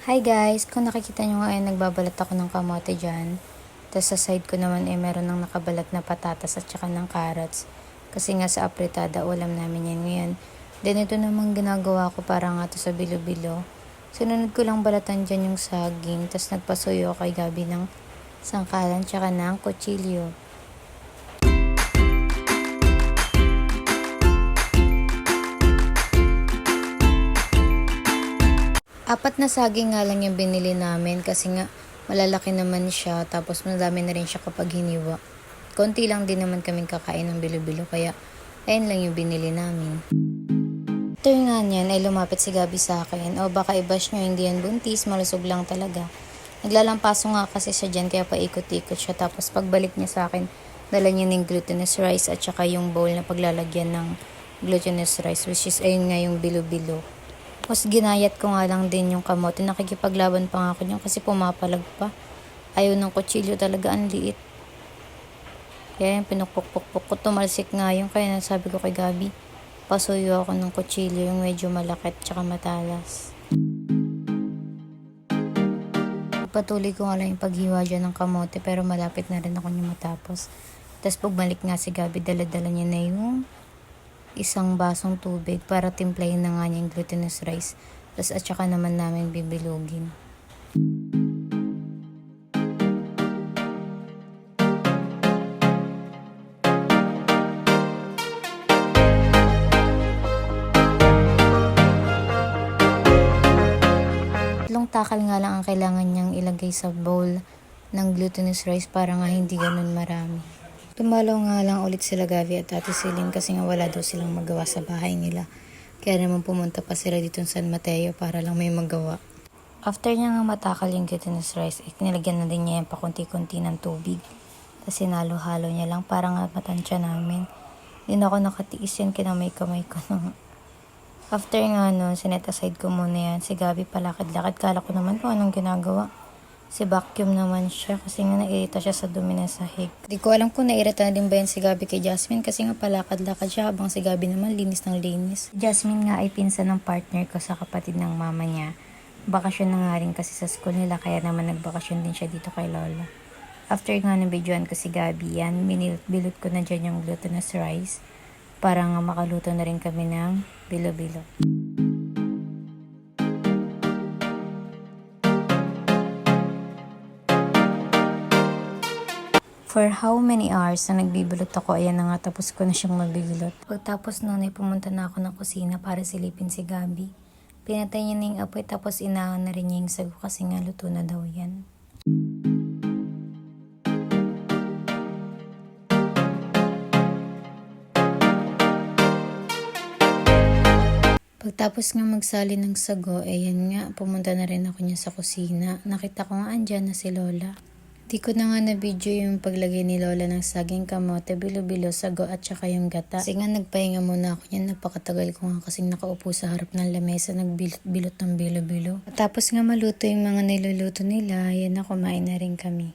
Hi guys! Kung nakikita nyo nga ay nagbabalat ako ng kamote dyan. Tapos sa side ko naman ay meron ng nakabalat na patatas at saka ng carrots. Kasi nga sa apritada ulam namin yan ngayon. Then ito namang ginagawa ko para nga to sa bilo-bilo. Sinunod ko lang balatan dyan yung saging. Tapos nagpasuyo kay Gabi ng sangkalan tsaka ng kutsilyo. Apat na saging nga lang yung binili namin kasi nga malalaki naman siya tapos madami na rin siya kapag hiniwa. Konti lang din naman kaming kakain ng bilo-bilo kaya ayun lang yung binili namin. After nga niyan ay lumapit si Gabi sa akin. O baka i-bash nyo, hindi yan buntis, malusog lang talaga. Naglalampaso nga kasi siya dyan kaya paikot-ikot siya tapos pagbalik niya sa akin dala niya ng glutinous rice at saka yung bowl na paglalagyan ng glutinous rice which is ayun nga yung bilo-bilo. Tapos ginayat ko nga lang din yung kamote. Nakikipaglaban pa nga ako niyan kasi pumapalag pa. Ayaw ng kutsilyo talaga, ang liit. Kaya yung pinukpok-pukpok ko, tumalsik nga yun. Kaya nasabi ko kay Gabi, pasuyo ako ng kutsilyo yung medyo malaki at saka matalas. Patuloy ko nga lang yung paghiwa dyan ng kamote pero malapit na rin ako niya matapos. Tapos pagbalik nga si Gabi, dala-dala niya na yung isang basong tubig para timplahin na nga niya yung glutinous rice. Tapos at saka naman namin bibilugin. Tatlong takal nga lang ang kailangan niyang ilagay sa bowl ng glutinous rice para nga hindi ganun marami. Tumalaw nga lang ulit sila Gabi at Ate Celine kasi nga wala daw silang magawa sa bahay nila. Kaya naman pumunta pa sila dito sa San Mateo para lang may magawa. After niya nga matakal yung glutinous rice, nilagyan na din niya yung pakunti-kunti ng tubig. Tapos sinalo-halo niya lang para nga matansya namin. Hindi na ako nakatiis yan, kinamay-kamay ko na. After nga nun, sinet aside ko muna yan. Si Gabi palakad-lakad, kala ko naman kung anong ginagawa. Si vacuum naman siya kasi nga nairita siya sa dumi ng sahig. Di ko alam kung nairita na din ba yan si Gabi kay Jasmine kasi nga palakad-lakad siya habang si Gabi naman linis ng linis. Jasmine nga ay pinsan ng partner ko sa kapatid ng mama niya. Bakasyon na nga rin kasi sa school nila kaya naman nagbakasyon din siya dito kay Lola. After nga nabidyoan ko si Gabi yan, bilot ko na dyan yung glutinous rice para nga makaluto na rin kami ng bilo-bilo. For how many hours na nagbibilot ako, ayan na nga, tapos ko na siyang mabibilot. Pagtapos nun ay pumunta na ako ng kusina para silipin si Gabi. Pinatay niya na yung apoy tapos inaon na rin niya yung sago kasi nga luto na daw yan. Pagtapos nga magsali ng sago, ayan nga, pumunta na rin ako niya sa kusina. Nakita ko nga andyan na si Lola. Di ko na nga na-video yung paglagay ni Lola ng saging kamote, bilo-bilo, sago at saka yung gata. Kasi nga nagpahinga muna ako yan, napakatagal ko nga kasing nakaupo sa harap ng lamesa, nagbilot-bilot ng bilo-bilo. Tapos nga maluto yung mga niluluto nila, yan na kumain na rin kami.